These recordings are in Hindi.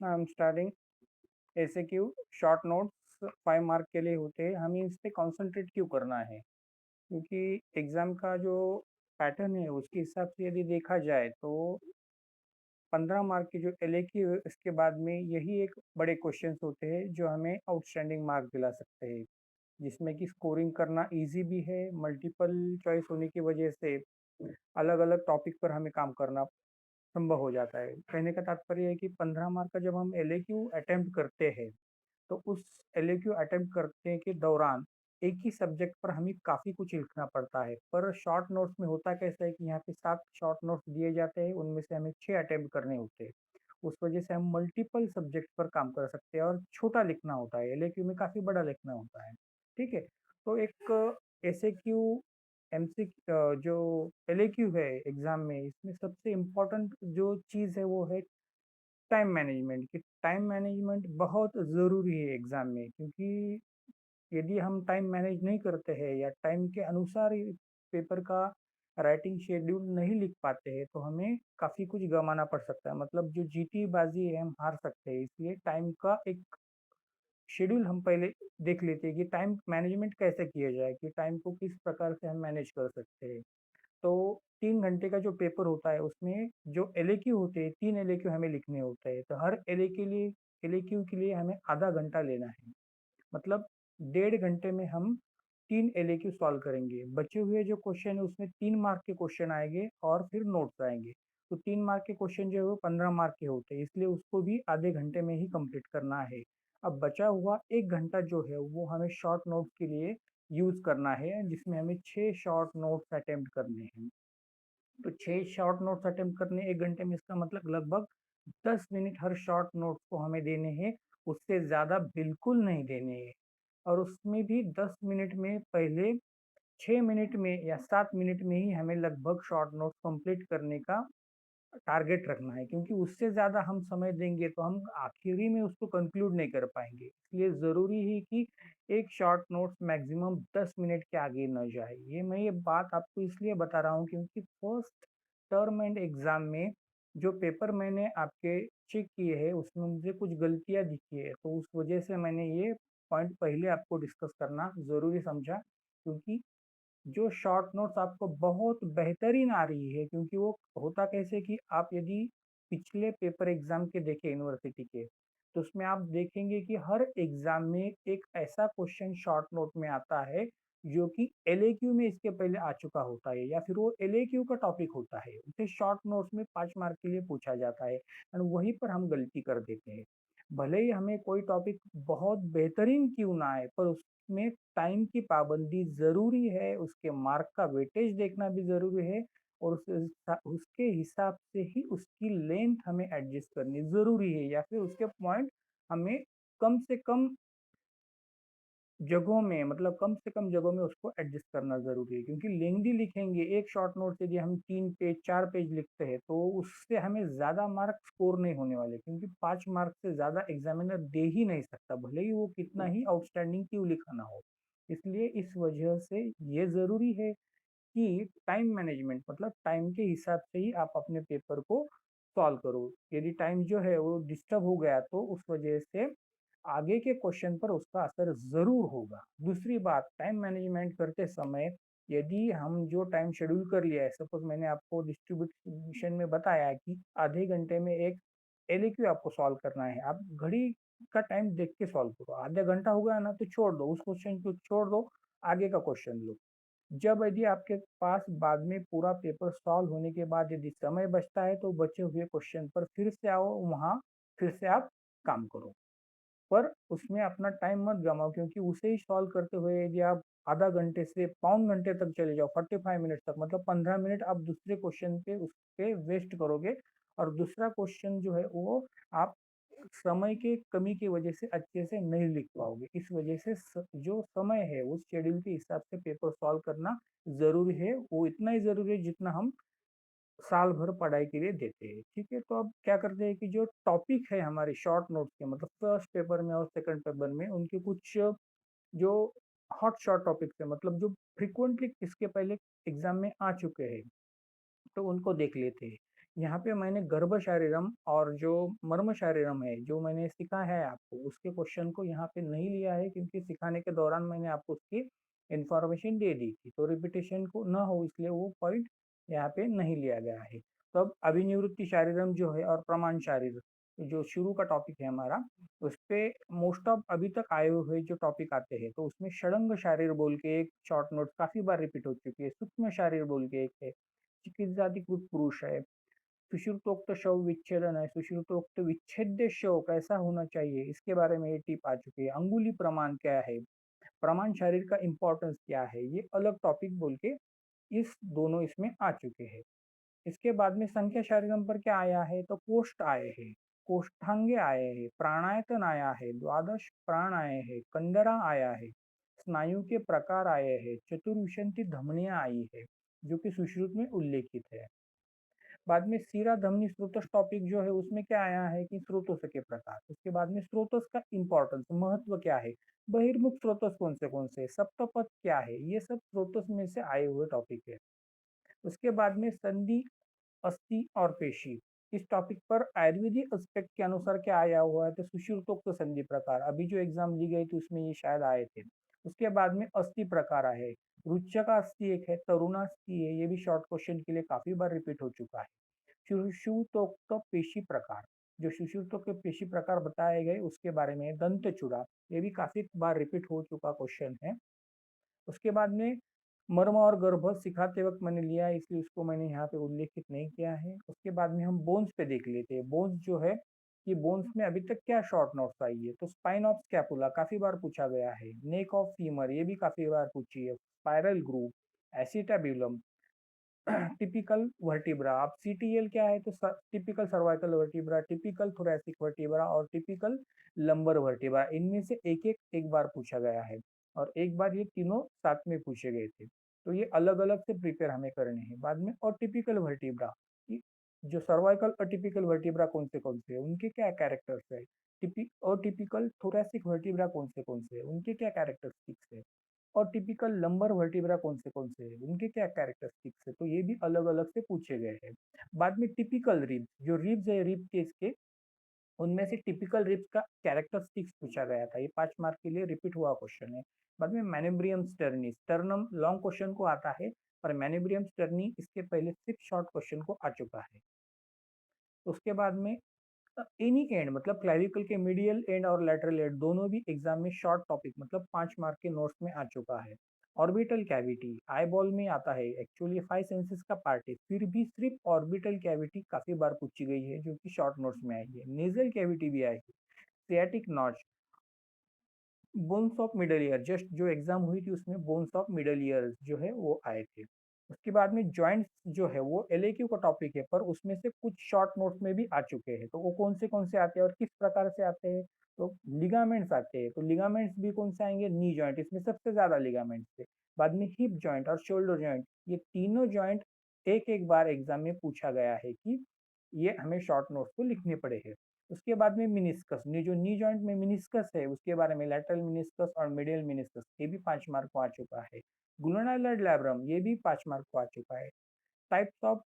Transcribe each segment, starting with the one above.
I am starting. SAQ short notes 5 mark के लिए होते हैं। हमें इस पे कॉन्सेंट्रेट क्यों करना है? क्योंकि एग्ज़ाम का जो पैटर्न है उसके हिसाब से यदि देखा जाए तो 15 मार्क की जो एलएक्यू है इसके बाद में यही एक बड़े क्वेश्चंस होते हैं जो हमें आउटस्टैंडिंग मार्क दिला सकते हैं, जिसमें कि स्कोरिंग करना ईज़ी भी है। मल्टीपल चॉइस होने की वजह से अलग-अलग टॉपिक पर हमें काम करना संभव हो जाता है। कहने का तात्पर्य है कि 15 मार्क का जब हम एलएक्यू अटेम्प्ट करते हैं, तो उस एलएक्यू अटेम्प्ट करने के दौरान एक ही सब्जेक्ट पर हमें काफ़ी कुछ लिखना पड़ता है। पर शॉर्ट नोट्स में होता कैसा है कि यहाँ पे 7 शॉर्ट नोट्स दिए जाते हैं, उनमें से हमें 6 अटेम्प्ट करने होते हैं। उस वजह से हम मल्टीपल सब्जेक्ट पर काम कर सकते हैं और छोटा लिखना होता है, एलएक्यू में काफ़ी बड़ा लिखना होता है। ठीक है? तो एक एसएक्यू जो एलएक्यू है एग्ज़ाम में, इसमें सबसे इम्पोर्टेंट जो चीज़ है वो है टाइम मैनेजमेंट। कि टाइम मैनेजमेंट बहुत ज़रूरी है एग्ज़ाम में, क्योंकि यदि हम टाइम मैनेज नहीं करते हैं या टाइम के अनुसार ही पेपर का राइटिंग शेड्यूल नहीं लिख पाते हैं तो हमें काफ़ी कुछ गँवाना पड़ सकता है। मतलब जो जीती बाज़ी है हम हार सकते हैं। इसलिए टाइम का एक शेड्यूल हम पहले देख लेते हैं कि टाइम मैनेजमेंट कैसे किया जाए, कि टाइम को किस प्रकार से हम मैनेज कर सकते हैं। तो 3 घंटे का जो पेपर होता है उसमें जो एलएक्यू होते हैं, 3 एलएक्यू हमें लिखने होते हैं। तो हर एलएक्यू के लिए हमें आधा घंटा लेना है। मतलब 1.5 घंटे में हम 3 एलएक्यू सॉल्व करेंगे। बचे हुए जो क्वेश्चन है उसमें 3 मार्क के क्वेश्चन आएँगे और फिर नोट्स आएँगे। तो 3 मार्क के क्वेश्चन जो है वो 15 मार्क के होते हैं, इसलिए उसको भी आधे घंटे में ही कंप्लीट करना है। अब बचा हुआ 1 घंटा जो है वो हमें शॉर्ट नोट्स के लिए यूज़ करना है, जिसमें हमें 6 शॉर्ट नोट्स अटेम्प्ट करने हैं। तो 6 शॉर्ट नोट्स अटेम्प्ट करने 1 घंटे में, इसका मतलब लगभग 10 मिनट हर शॉर्ट नोट्स को हमें देने हैं, उससे ज़्यादा बिल्कुल नहीं देने हैं। और उसमें भी 10 मिनट में पहले 6 मिनट में या 7 मिनट में ही हमें लगभग शॉर्ट नोट्स कंप्लीट करने का टारगेट रखना है, क्योंकि उससे ज़्यादा हम समय देंगे तो हम आखिरी में उसको कंक्लूड नहीं कर पाएँगे। इसलिए ज़रूरी है कि एक शॉर्ट नोट्स मैक्सिमम 10 मिनट के आगे ना जाए। ये बात आपको इसलिए बता रहा हूँ क्योंकि फर्स्ट टर्म एंड एग्ज़ाम में जो पेपर मैंने आपके चेक किए हैं उसमें मुझे कुछ गलतियाँ दिखी है, तो उस वजह से मैंने ये पॉइंट पहले आपको डिस्कस करना ज़रूरी समझा। क्योंकि जो शॉर्ट नोट्स आपको बहुत बेहतरीन आ रही है, क्योंकि वो होता कैसे कि आप यदि पिछले पेपर एग्जाम के देखें यूनिवर्सिटी के, तो उसमें आप देखेंगे कि हर एग्जाम में एक ऐसा क्वेश्चन शॉर्ट नोट में आता है जो कि एलएक्यू में इसके पहले आ चुका होता है, या फिर वो एलएक्यू का टॉपिक होता है, उसे शॉर्ट नोट्स में 5 मार्क के लिए पूछा जाता है और वहीं पर हम गलती कर देते हैं। भले ही हमें कोई टॉपिक बहुत बेहतरीन क्यों ना आए, पर उसमें टाइम की पाबंदी ज़रूरी है, उसके मार्क का वेटेज देखना भी ज़रूरी है और उसके हिसाब से ही उसकी लेंथ हमें एडजस्ट करनी ज़रूरी है, या फिर उसके पॉइंट हमें कम से कम जगहों में, मतलब कम से कम जगहों में उसको एडजस्ट करना ज़रूरी है। क्योंकि लेंथी लिखेंगे, एक शॉर्ट नोट से यदि हम 3 पेज 4 पेज लिखते हैं तो उससे हमें ज़्यादा मार्क स्कोर नहीं होने वाले, क्योंकि 5 मार्क से ज़्यादा एग्ज़ामिनर दे ही नहीं सकता, भले ही वो कितना ही आउटस्टैंडिंग क्यों लिखा ना हो। इसलिए इस वजह से ये ज़रूरी है कि टाइम मैनेजमेंट, मतलब टाइम के हिसाब से ही आप अपने पेपर को सॉल्व करो। यदि टाइम जो है वो डिस्टर्ब हो गया तो उस वजह से आगे के क्वेश्चन पर उसका असर ज़रूर होगा। दूसरी बात, टाइम मैनेजमेंट करते समय यदि हम जो टाइम शेड्यूल कर लिया है, सपोज़ मैंने आपको डिस्ट्रीब्यूशन में बताया कि आधे घंटे में एक एलएक्यू आपको सॉल्व करना है। आप घड़ी का टाइम देख के सॉल्व करो। आधा घंटा हो गया ना तो छोड़ दो, उस क्वेश्चन को छोड़ दो, आगे का क्वेश्चन लो। जब यदि आपके पास बाद में पूरा पेपर सॉल्व होने के बाद यदि समय बचता है तो बचे हुए क्वेश्चन पर फिर से आओ, वहाँ फिर से आप काम करो। पर उसमें अपना टाइम मत गँवाओ, क्योंकि उसे ही सॉल्व करते हुए यदि आप आधा घंटे से पौन घंटे तक चले जाओ, 45 मिनट्स तक, मतलब 15 मिनट आप दूसरे क्वेश्चन पे उस पे वेस्ट करोगे और दूसरा क्वेश्चन जो है वो आप समय के कमी की वजह से अच्छे से नहीं लिख पाओगे। इस वजह से जो समय है उस शेड्यूल के हिसाब से पेपर सॉल्व करना ज़रूरी है। वो इतना ही ज़रूरी है जितना हम साल भर पढ़ाई के लिए देते हैं। ठीक है? तो अब क्या करते हैं कि जो टॉपिक है हमारे शॉर्ट नोट्स के, मतलब फर्स्ट पेपर में और सेकंड पेपर में उनके कुछ जो हॉट शॉट टॉपिक्स है, मतलब जो फ्रीक्वेंटली इसके पहले एग्ज़ाम में आ चुके हैं, तो उनको देख लेते हैं। यहाँ पे मैंने गर्भ शारीरम और जो मर्म शारीरम है, जो मैंने सीखा है आपको, उसके क्वेश्चन को यहाँ पे नहीं लिया है क्योंकि सिखाने के दौरान मैंने आपको उसकी इन्फॉर्मेशन दे दी थी, तो रिपीटेशन को ना हो इसलिए वो पॉइंट यहाँ पे नहीं लिया गया है। तो अब अभिनिवृत्ति शारीरम जो है और प्रमाण शारीर जो शुरू का टॉपिक है हमारा, उस पे मोस्ट ऑफ अभी तक आए हुए जो टॉपिक आते हैं, तो उसमें षडंग शारीर बोल के एक शॉर्ट नोट काफी बार रिपीट हो चुकी है, सूक्ष्म शारीर बोल के एक है, चिकित्साधिकृत पुरुष है, सुश्रुतोक्त शव विच्छेदन है, सुश्रुतोक्त विच्छेद्य शव कैसा होना चाहिए इसके बारे में ये टिप आ चुकी है, अंगुली प्रमाण क्या है, प्रमाण शारीर का इंपॉर्टेंस क्या है, ये अलग टॉपिक बोल के इस दोनों इसमें आ चुके हैं। इसके बाद में संख्या शारीरम पर क्या आया है, तो कोष्ठ आए हैं, कोष्ठांगे आए हैं, प्राणायतन आया है, द्वादश प्राण आए हैं, कंदरा आया है, स्नायु के प्रकार आए हैं, चतुर्विशंति धमनियां आई है जो कि सुश्रुत में उल्लेखित है। बाद में सीरा धमनी स्रोतस टॉपिक जो है उसमें क्या आया है कि स्रोतों के प्रकार, उसके बाद में स्रोतस का इंपॉर्टेंस महत्व क्या है, बहिर्मुख स्रोतस कौन से, सप्तपथ क्या है, ये सब स्रोतस में से आए हुए टॉपिक है। उसके बाद में संधि, अस्थि और पेशी, इस टॉपिक पर आयुर्वेदिक एस्पेक्ट के अनुसार क्या आया हुआ है, तो सुश्रुतोक्त संधि प्रकार, अभी जो एग्जाम ली गई थी उसमें ये शायद आए थे। उसके बाद में अस्थि प्रकार आए, रुच्चका अस्थि एक है, तरुणास्थि है, ये भी शॉर्ट क्वेश्चन के लिए काफी बार रिपीट हो चुका है। सुश्रुतोक्त पेशी प्रकार, जो सुश्रुतोक्त के पेशी प्रकार बताए गए उसके बारे में, दंत चूड़ा, ये भी काफी बार रिपीट हो चुका क्वेश्चन है। उसके बाद में मर्म और गर्भ सिखाते वक्त मैंने लिया है इसलिए उसको मैंने यहाँ पे उल्लेखित नहीं किया है। उसके बाद में हम बोन्स पे देख लेते हैं, बोन्स जो है कि बोन्स में अभी तक क्या शॉर्ट नोट्स आई है, तो स्पाइन ऑफ स्कैपुला काफी बार पूछा गया है, नेक ऑफ फीमर ये भी काफी बार पूछी है, स्पाइरल ग्रूव, एसिटाब्यूलम, टिपिकल वर्टिब्रा, अब सीटीएल क्या है, तो typical cervical vertebra, typical thoracic vertebra और टिपिकल लंबर वर्टिब्रा, इनमें से एक बार पूछा गया है और एक बार ये तीनों साथ में पूछे गए थे, तो ये अलग अलग से प्रिपेयर हमें करने हैं। बाद में और टिपिकल वर्टिब्रा, जो सर्वाइकल अटिपिकल वर्टिब्रा कौन से हैं उनके क्या कैरेक्टर्स है, और टिपिकल थोरैसिक वर्टिब्रा कौन से हैं उनके क्या कैरेक्टरिस्टिक्स है, और टिपिकल लंबर वर्टिब्रा कौन से हैं उनके क्या कैरेक्टरिस्टिक्स है, तो ये भी अलग अलग से पूछे गए हैं। बाद में टिपिकल रिब्स, जो रिब्स है रिब केस के, उनमें से टिपिकल रिब्स का कैरेक्टरिस्टिक्स पूछा गया था, ये 5 मार्क के लिए रिपीट हुआ क्वेश्चन है। बाद में मैनेब्रियम स्टर्नी, स्टर्नम लॉन्ग क्वेश्चन को आता है पर मैनेब्रियम स्टर्नी इसके पहले 6 शॉर्ट क्वेश्चन को आ चुका है। उसके बाद में एनी एंड मतलब क्लैविकल के मीडियल एंड और लैटरल एंड दोनों भी एग्जाम में शॉर्ट टॉपिक मतलब 5 मार्क के नोट्स में आ चुका है। ऑर्बिटल कैविटी आई बॉल में आता है, एक्चुअली 5 सेंसेस का पार्ट है, फिर भी सिर्फ ऑर्बिटल कैविटी काफी बार पूछी गई है जो कि शॉर्ट नोट्स में आई है। नेजल कैविटी भी आई है, sciatic notch, bones of middle ear, just जो एग्जाम हुई थी उसमें बोन्स ऑफ मिडल ईयर जो है वो आए थे। उसके बाद में जॉइंट्स जो है वो एलएक्यू का टॉपिक है पर उसमें से कुछ शॉर्ट नोट्स में भी आ चुके हैं, तो वो कौन से आते हैं और किस प्रकार से आते हैं, तो लिगामेंट्स आते हैं, तो लिगामेंट्स भी कौन से आएंगे, नी जॉइंट, इसमें सबसे ज्यादा लिगामेंट्स थे। बाद में हिप जॉइंट और शोल्डर जॉइंट, ये तीनों जॉइंट एक बार एग्जाम में पूछा गया है कि ये हमें शॉर्ट नोट्स को लिखने पड़े हैं। उसके बाद में मिनिस्कस, जो नी जॉइंट में मिनिस्कस है उसके बारे में, लैटरल मिनिस्कस और मीडियल मिनिस्कस, ये भी 5 मार्क को आ चुका है। ग्लूनाइलर लैब्रम, ये भी 5 मार्क को आ चुका है। टाइप्स ऑफ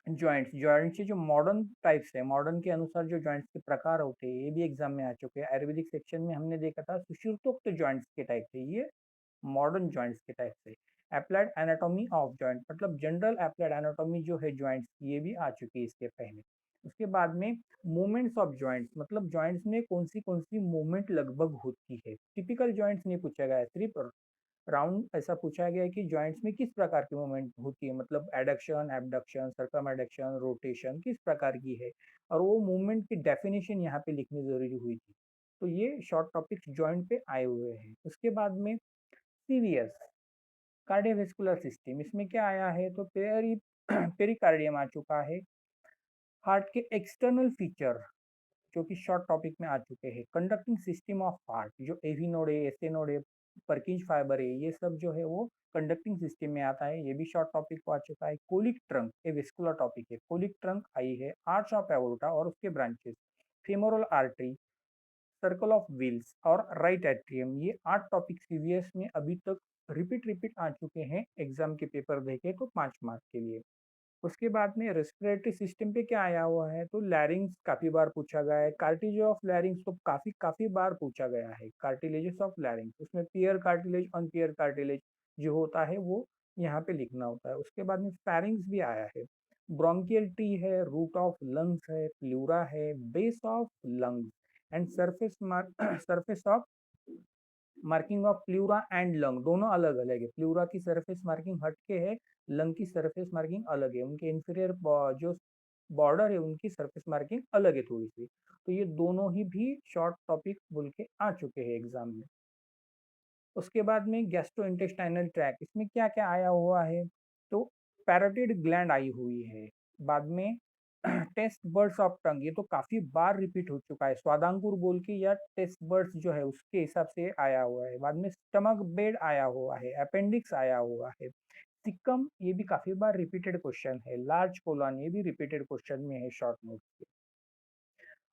जॉइंट्स, जॉइंट्स के जो मॉडर्न टाइप्स है, मॉडर्न के अनुसार जो जॉइंट्स के प्रकार होते हैं ये भी एग्जाम में आ चुके हैं। आयुर्वेदिक सेक्शन में हमने देखा था सुश्रुतोक्त जॉइंट्स के टाइप थे, ये मॉडर्न जॉइंट्स के टाइप से। अप्लाइड एनाटॉमी ऑफ जॉइंट मतलब जनरल अप्लाइड एनाटॉमी जो है जॉइंट्स की, ये भी आ चुकी है इसके पहले। उसके बाद में मूवमेंट्स ऑफ जॉइंट्स मतलब जॉइंट्स में कौन सी मूवमेंट लगभग होती है, टिपिकल जॉइंट्स नहीं पूछा गया है, सिर्फ राउंड ऐसा पूछा गया है कि जॉइंट्स में किस प्रकार की मूवमेंट होती है, मतलब adduction, abduction, circum adduction, rotation किस प्रकार की है, और वो मूवमेंट की डेफिनेशन यहाँ पे लिखनी जरूरी हुई थी। तो ये शॉर्ट टॉपिक्स जॉइंट पे आए हुए हैं। उसके बाद में सीवीएस, कार्डियोवैस्कुलर सिस्टम, इसमें क्या आया है, तो पेरिकार्डियम आ चुका है। हार्ट के एक्सटर्नल फीचर जो कि शॉर्ट टॉपिक में आ चुके हैं। कंडक्टिंग सिस्टम ऑफ हार्ट, जो एवी नोड है, एसए नोड है, पर्किंज फाइबर है, ये सब जो है वो कंडक्टिंग सिस्टम में आता है, ये भी शॉर्ट टॉपिक को आ चुका है। कोलिक ट्रंक ए वेस्कुलर टॉपिक है, कोलिक ट्रंक आई है, आर्च ऑफ एओर्टा और उसके branches, femoral artery, circle of wheels और राइट एट्रियम, ये 8 टॉपिक सीवीएस में अभी तक रिपीट आ चुके हैं, एग्जाम के पेपर देखे तो 5 मार्क के लिए। उसके बाद में रेस्पिरेटरी सिस्टम पे क्या आया हुआ है, तो लैरिंग्स काफ़ी बार पूछा गया है, कार्टिलेज ऑफ लैरिंग्स तो काफ़ी काफ़ी बार पूछा गया है, कार्टिलेजेस ऑफ लैरिंग्स, उसमें पियर कार्टिलेज, अनपियर कार्टिलेज जो होता है वो यहाँ पे लिखना होता है। उसके बाद में फेरिंग्स भी आया है, ब्रोंकियल ट्री है, रूट ऑफ लंग्स है, प्लूरा है, base of lungs and surface mark surface of marking of pleura and lung दोनों अलग अलग है। प्लूरा की सरफेस मार्किंग हटके है, लंग की सरफेस मार्किंग अलग है, उनके इंफीरियर जो बॉर्डर है उनकी सरफेस मार्किंग अलग है थोड़ी सी। तो ये दोनों ही भी शॉर्ट टॉपिक बोल के आ चुके हैं एग्जाम में। उसके बाद में गैस्ट्रोइंटेस्टाइनल ट्रैक, इसमें क्या क्या आया हुआ है, तो पैरोटिड ग्लैंड आई हुई है। बाद में टेस्ट बर्ड्स ऑफ टंग, ये तो काफी बार रिपीट हो चुका है, स्वादांकुर बोल के या टेस्ट बर्ड्स जो है उसके हिसाब से आया हुआ है। बाद में स्टमक बेड आया हुआ है, अपेंडिक्स आया हुआ है, सिक्कम ये भी काफी बार रिपीटेड क्वेश्चन है, लार्ज कोलन ये भी रिपीटेड क्वेश्चन में है शॉर्ट नोट के।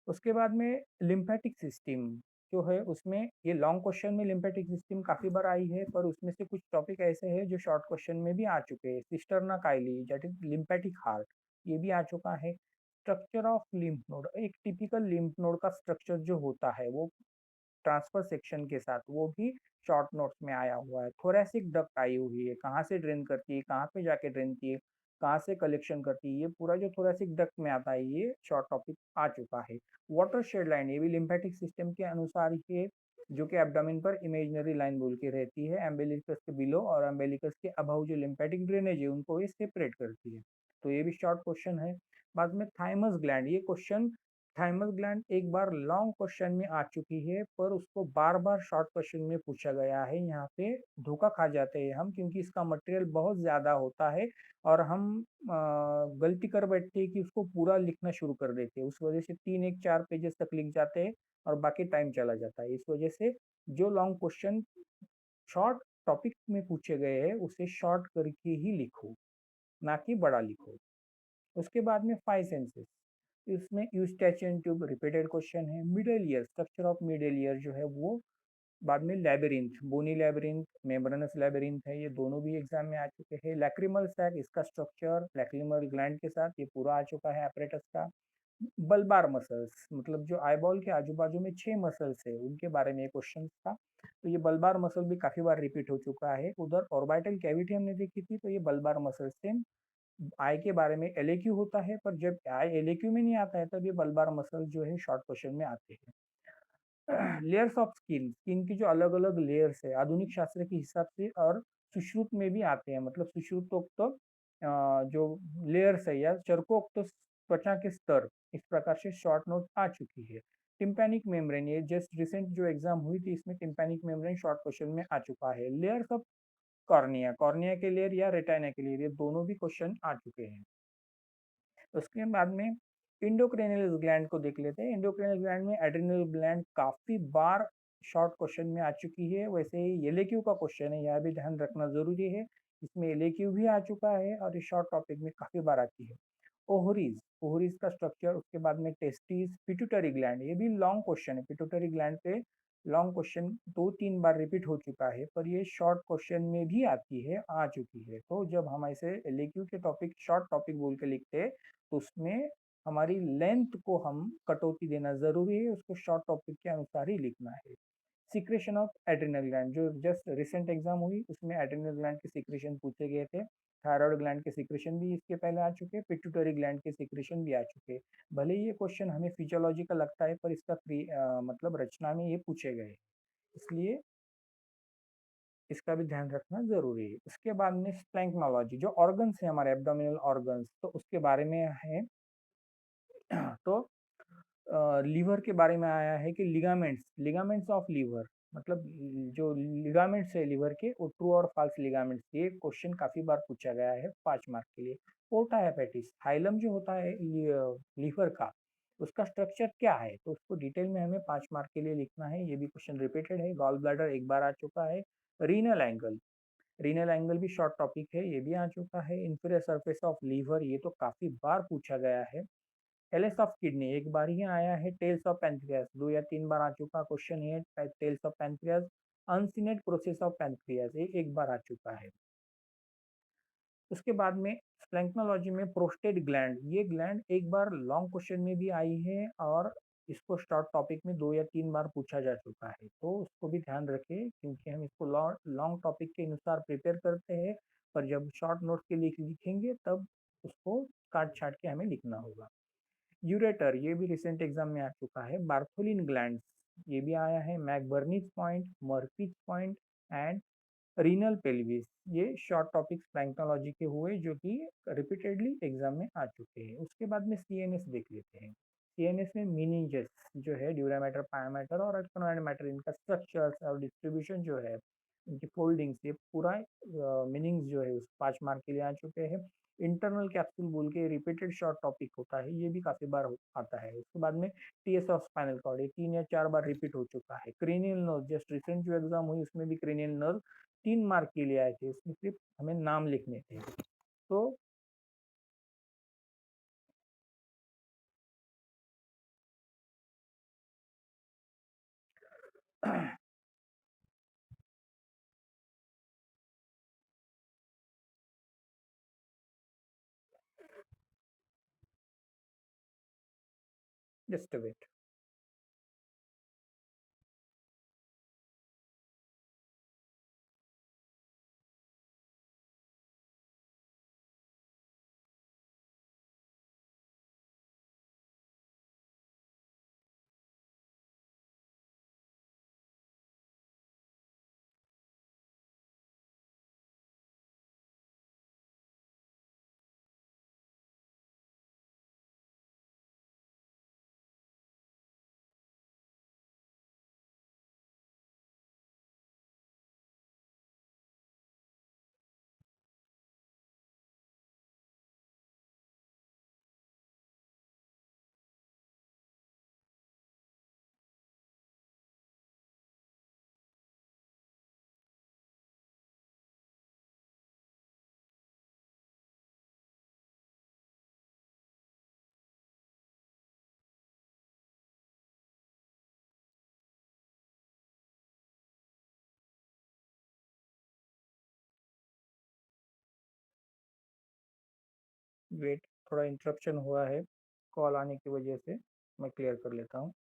उसके बाद में लिम्फेटिक सिस्टम जो है उसमें ये लॉन्ग क्वेश्चन में लिम्फेटिक सिस्टम काफी बार आई है, पर उसमें से कुछ टॉपिक ऐसे हैं जो शॉर्ट क्वेश्चन में भी आ चुके हैं। सिस्टरना काइली दैट इज लिम्फेटिक हार्ट, ये भी आ चुका है। स्ट्रक्चर ऑफ लिम्फ नोड, एक टिपिकल लिम्फ नोड का स्ट्रक्चर जो होता है वो ट्रांसफर सेक्शन के साथ, वो भी शॉर्ट नोट्स में आया हुआ है। थोरेसिक डक्ट आई हुई है, कहाँ से ड्रेन करती है, कहाँ पे जाके ड्रेन की है, कहाँ से कलेक्शन करती है, ये पूरा जो थोरेसिक डक्ट में आता है ये शॉर्ट टॉपिक आ चुका है। वाटर शेड लाइन, ये भी लिम्फेटिक सिस्टम के अनुसार ही है, जो कि एब्डोमेन पर इमेजिनरी लाइन बोल के रहती है, एम्बेलिकस के बिलो और एम्बेलिकस के अबव जो लिम्फेटिक ड्रेनेज है उनको ये सेपरेट करती है। तो ये भी शॉर्ट क्वेश्चन है। बाद में थाइमस ग्लैंड, ये क्वेश्चन थाइमस ग्लैंड एक बार लॉन्ग क्वेश्चन में आ चुकी है, पर उसको बार बार शॉर्ट क्वेश्चन में पूछा गया है। यहाँ पे धोखा खा जाते हैं हम, क्योंकि इसका मटेरियल बहुत ज़्यादा होता है और हम गलती कर बैठते हैं कि उसको पूरा लिखना शुरू कर देते हैं। उस वजह से 3 1 4 पेजेस तक लिख जाते हैं और बाकी टाइम चला जाता है। इस वजह से जो लॉन्ग क्वेश्चन शॉर्ट टॉपिक में पूछे गए हैं उसे शॉर्ट करके ही लिखो, ना कि बड़ा लिखो। उसके बाद में 5 सेंसेस, इसमें यूस्टेचियन ट्यूब रिपीटेड क्वेश्चन है। Middle ear, structure of middle ear जो है वो, बाद में लैबिरिंथ, बोनी लैबिरिंथ, मेम्ब्रेनस लैबिरिंथ है, ये दोनों भी एग्जाम में आ चुके हैं। लैक्रिमल सैक, इसका स्ट्रक्चर लैक्रिमल ग्लैंड के साथ ये पूरा आ चुका है apparatus का। बल्बार मसल्स, मतलब जो आईबॉल के आजू बाजू में 6 मसल्स है उनके बारे में क्वेश्चन था, तो ये बल्बार मसल भी काफी बार रिपीट हो चुका है। उधर ऑर्बिटल कैविटी हमने देखी थी, तो ये बल्बार मसल से आई के बारे में एलएक्यू होता है, पर जब आई एलएक्यू में नहीं आता है तब ये बल्बार मसल जो है शॉर्ट क्वेश्चन में आते हैं। लेयर्स ऑफ स्किन, स्किन की जो अलग अलग लेयर्स है आधुनिक शास्त्र के हिसाब से और सुश्रुत में भी आते हैं, मतलब सुश्रुतोक्त तो जो लेयर्स है या चरकोक्त त्वचा के स्तर, इस प्रकार से शॉर्ट नोट आ चुकी है। टिम्पैनिक मेम्ब्रेन, ये जस्ट रिसेंट जो एग्जाम हुई थी इसमें टिम्पैनिक मेम्ब्रेन शॉर्ट क्वेश्चन में आ चुका है। लेयर्स ऑफ कॉर्निया, कॉर्निया के लेयर या रेटाइना के लेयर, ये दोनों भी क्वेश्चन आ चुके हैं। उसके बाद में इंडोक्रेनियल ग्लैंड को देख लेते हैं। इंडोक्रेनियल ग्लैंड में एड्रिनल ग्लैंड काफी बार शॉर्ट क्वेश्चन में आ चुकी है। वैसे ही एलएक्यू का क्वेश्चन है, यह भी ध्यान रखना जरूरी है, इसमें एलएक्यू भी आ चुका है और इस शॉर्ट टॉपिक में काफी बार आती है। ओवरीज, ओवरीज का स्ट्रक्चर, उसके बाद में टेस्टिस, पिट्यूटरी ग्लैंड, ये भी लॉन्ग क्वेश्चन है। पिट्यूटरी ग्लैंड पे लॉन्ग क्वेश्चन 2 3 बार रिपीट हो चुका है, पर ये शॉर्ट क्वेश्चन में भी आती है, आ चुकी है। तो जब हम ऐसे एलएक्यू के टॉपिक शॉर्ट टॉपिक बोल के लिखते हैं तो उसमें हमारी लेंथ को हम कटौती देना जरूरी है, उसको शॉर्ट टॉपिक के अनुसार ही लिखना है। सिक्रेशन ऑफ एड्रिनल ग्लैंड, जो जस्ट रिसेंट एग्जाम हुई उसमें एड्रिनल ग्लैंड के सिक्रेशन पूछे गए थे। थायराइड ग्लैंड के सिक्रेशन भी इसके पहले आ चुके, पिट्यूटरी ग्लैंड के सिक्रेशन भी आ चुके। भले ही ये क्वेश्चन हमें फिजियोलॉजी का लगता है, पर इसका मतलब रचना में ये पूछे गए, इसलिए इसका भी ध्यान रखना जरूरी है। उसके बाद में स्प्लैंक्नोलॉजी, जो ऑर्गन्स है हमारे एब्डोमिनल ऑर्गन्स, तो उसके बारे में है। तो लीवर के बारे में आया है कि लिगामेंट्स, लिगामेंट्स ऑफ लीवर, मतलब जो लिगामेंट्स है लीवर के वो ट्रू और फाल्स लिगामेंट्स, ये क्वेश्चन काफी बार पूछा गया है 5 मार्क के लिए। पोर्टा हेपेटिस, हाइलम जो होता है लीवर का, उसका स्ट्रक्चर क्या है, तो उसको डिटेल में हमें 5 मार्क के लिए लिखना है, ये भी क्वेश्चन रिपीटेड है। गॉल ब्लैडर एक बार आ चुका है। रीनल एंगल, रीनल एंगल भी शॉर्ट टॉपिक है, ये भी आ चुका है। इंफीरियर सरफेस ऑफ लीवर, ये तो काफी बार पूछा गया है। एलएस ऑफ किडनी एक बार ही आया है। टेल्स ऑफ पैंक्रियास 2 या 3 बार आ चुका क्वेश्चन है। Tails of pancreas, uncinate process of pancreas, ये एक बार आ चुका है। उसके बाद में स्प्लैंक्नोलॉजी में प्रोस्टेट ग्लैंड, ये ग्लैंड एक बार लॉन्ग क्वेश्चन में भी आई है और इसको शॉर्ट टॉपिक में 2 या 3 बार पूछा जा चुका है। तो उसको भी ध्यान रखें क्योंकि हम इसको लॉन्ग टॉपिक के अनुसार प्रिपेयर करते हैं, पर जब शॉर्ट नोट के लिए लिखेंगे तब उसको काट-छाँट के हमें लिखना होगा। यूरेटर ये भी रिसेंट एग्जाम में आ चुका है। बार्थोलिन ग्लैंड्स ये भी आया है। McBurney's point, Murphy's point and renal pelvis, ये शॉर्ट टॉपिक्स प्लैंक्टोलॉजी के हुए जो कि रिपीटेडली एग्जाम में आ चुके हैं। उसके बाद में सीएनएस देख लेते हैं। सीएनएस में मीनिंजेस जो है ड्यूरा मैटर, पाया मैटर और एक्सोनोइड मैटर, इनका स्ट्रक्चर्स और डिस्ट्रीब्यूशन जो है, इनकी फोल्डिंग्स, ये पूरा मीनिंग्स जो है उस 5 मार्क के लिए आ चुके हैं। इंटरनल कैप्सूल बोल के रिपीटेड शॉर्ट टॉपिक होता है, ये भी काफी बार आता है। उसके बाद में टीएस ऑफ स्पाइनल कॉर्ड, ये 3 या 4 बार रिपीट हो चुका है। क्रेनियल नर्व, जस्ट रिसेंट जो एग्जाम हुई उसमें भी क्रेनियल नर्व 3 मार्क के लिए आए थे, इसमें सिर्फ हमें नाम लिखने थे। तो जस्ट वेट। वेट, थोड़ा इंटरप्शन हुआ है कॉल आने की वजह से, मैं क्लियर कर लेता हूँ।